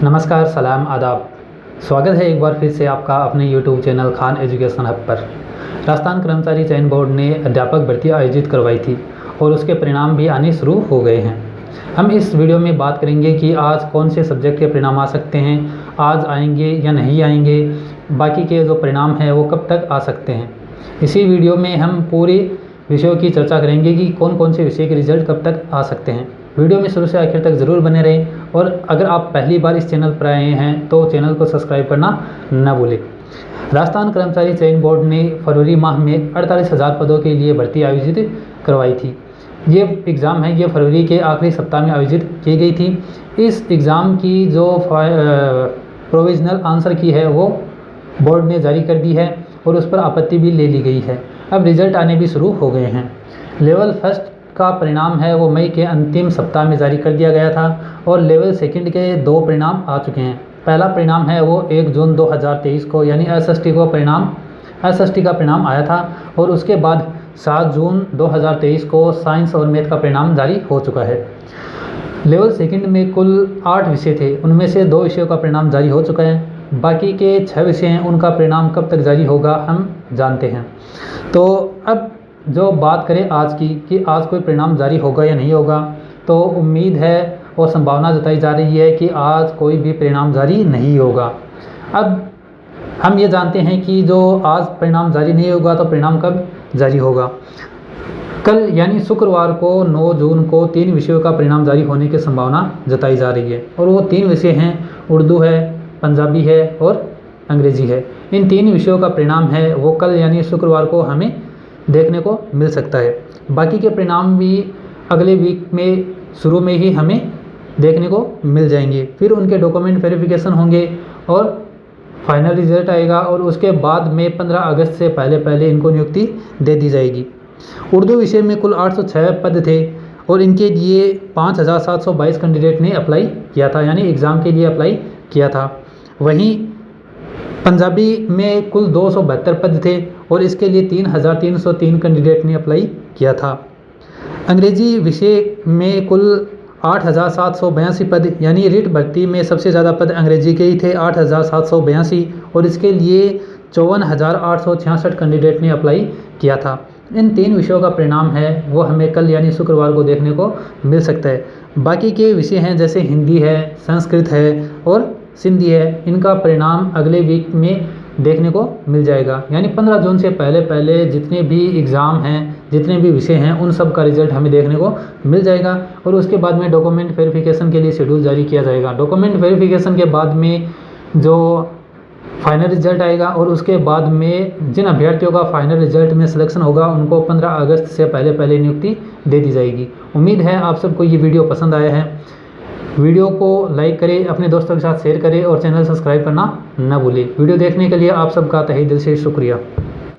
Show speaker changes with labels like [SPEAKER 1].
[SPEAKER 1] नमस्कार, सलाम, आदाब। स्वागत है एक बार फिर से आपका अपने YouTube channel Khan education hub पर। राजस्थान कर्मचारी चयन बोर्ड ने अध्यापक भर्ती आयोजित करवाई थी और उसके परिणाम भी आने शुरू हो गए हैं। हम इस वीडियो में बात करेंगे कि आज कौन से सब्जेक्ट के परिणाम आ सकते हैं, आज आएंगे या नहीं आएंगे, बाकी के जो परिणाम हैं वो कब तक आ सकते हैं। इसी वीडियो में हम पूरे विषयों की चर्चा करेंगे कि कौन कौन से विषय के रिजल्ट कब तक आ सकते हैं। वीडियो में शुरू से आखिर तक ज़रूर बने रहें और अगर आप पहली बार इस चैनल पर आए हैं तो चैनल को सब्सक्राइब करना न भूलें। राजस्थान कर्मचारी चयन बोर्ड ने फरवरी माह में 48,000 पदों के लिए भर्ती आयोजित करवाई थी। ये एग्ज़ाम है, ये फरवरी के आखिरी सप्ताह में आयोजित की गई थी। इस एग्ज़ाम की जो प्रोविजनल आंसर की है वो बोर्ड ने जारी कर दी है और उस पर आपत्ति भी ले ली गई है। अब रिजल्ट आने भी शुरू हो गए हैं। लेवल फर्स्ट का परिणाम है वो मई के अंतिम सप्ताह में जारी कर दिया गया था और लेवल सेकंड के 2 परिणाम आ चुके हैं। पहला परिणाम है वो 1 जून 2023 को यानी एसएसटी का परिणाम आया था और उसके बाद 7 जून 2023 को साइंस और मैथ का परिणाम जारी हो चुका है। लेवल सेकंड में कुल 8 विषय थे, उनमें से 2 विषयों का परिणाम जारी हो चुका है। बाकी के 6 विषय हैं, उनका परिणाम कब तक जारी होगा हम जानते हैं। तो अब जो बात करें आज की कि आज कोई परिणाम जारी होगा या नहीं होगा, तो उम्मीद है और संभावना जताई जा रही है कि आज कोई भी परिणाम जारी नहीं होगा। अब हम ये जानते हैं कि जो आज परिणाम जारी नहीं होगा तो परिणाम कब जारी होगा। कल यानी शुक्रवार को 9 जून को 3 विषयों का परिणाम जारी होने की संभावना जताई जा रही है और वो 3 विषय हैं, उर्दू है, पंजाबी है और अंग्रेज़ी है। इन 3 विषयों का परिणाम है वो कल यानी शुक्रवार को हमें देखने को मिल सकता है। बाकी के परिणाम भी अगले वीक में शुरू में ही हमें देखने को मिल जाएंगे। फिर उनके डॉक्यूमेंट वेरिफिकेशन होंगे और फाइनल रिजल्ट आएगा और उसके बाद में 15 अगस्त से पहले इनको नियुक्ति दे दी जाएगी। उर्दू विषय में कुल 806 पद थे और इनके लिए 5,722 कैंडिडेट ने अप्लाई किया था, यानी एग्ज़ाम के लिए अप्लाई किया था। वहीं पंजाबी में कुल 272 पद थे और इसके लिए 3,303 कैंडिडेट ने अप्लाई किया था। अंग्रेज़ी विषय में कुल 8,782 पद, यानी रिट भर्ती में सबसे ज़्यादा पद अंग्रेज़ी के ही थे, 8,782 और इसके लिए 54,866 कैंडिडेट ने अप्लाई किया था। इन 3 विषयों का परिणाम है वो हमें कल यानी शुक्रवार को देखने को मिल सकता है। बाकी के विषय हैं जैसे हिंदी है, संस्कृत है और सिंधी है, इनका परिणाम अगले वीक में देखने को मिल जाएगा। यानी 15 जून से पहले जितने भी एग्ज़ाम हैं, जितने भी विषय हैं, उन सब का रिजल्ट हमें देखने को मिल जाएगा और उसके बाद में डॉक्यूमेंट वेरिफिकेशन के लिए शेड्यूल जारी किया जाएगा। डॉक्यूमेंट वेरिफिकेशन के बाद में जो फाइनल रिजल्ट आएगा और उसके बाद में जिन अभ्यर्थियों का फाइनल रिजल्ट में सिलेक्शन होगा उनको 15 अगस्त से पहले नियुक्ति दे दी जाएगी। उम्मीद है आप सबको ये वीडियो पसंद आया है। वीडियो को लाइक करें, अपने दोस्तों के साथ शेयर करें और चैनल सब्सक्राइब करना न भूलें। वीडियो देखने के लिए आप सबका तहे दिल से शुक्रिया।